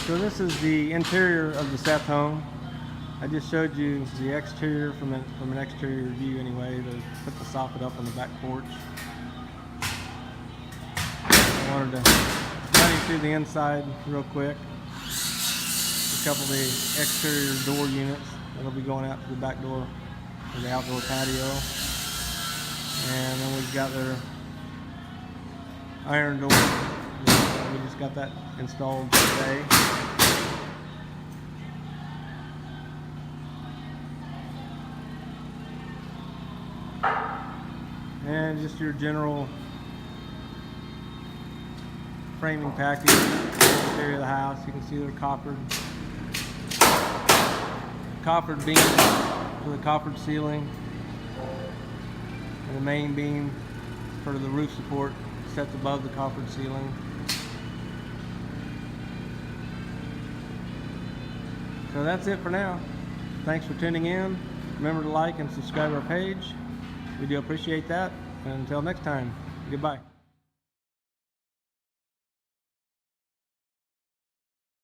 So this is the interior of the Seth home. I just showed you the exterior from an exterior view anyway, to put the soffit up on the back porch. I wanted to run you through the inside real quick. A couple of the exterior door units that'll be going out to the back door for the outdoor patio. And then we've got their iron door. We just got that installed today. And just your general framing package, exterior of the house. You can see they're coffered beams for the coffered ceiling, and the main beam for the roof support sets above the coffered ceiling. So that's it for now. Thanks for tuning in. Remember to like and subscribe our page. We do appreciate that. And until next time, goodbye.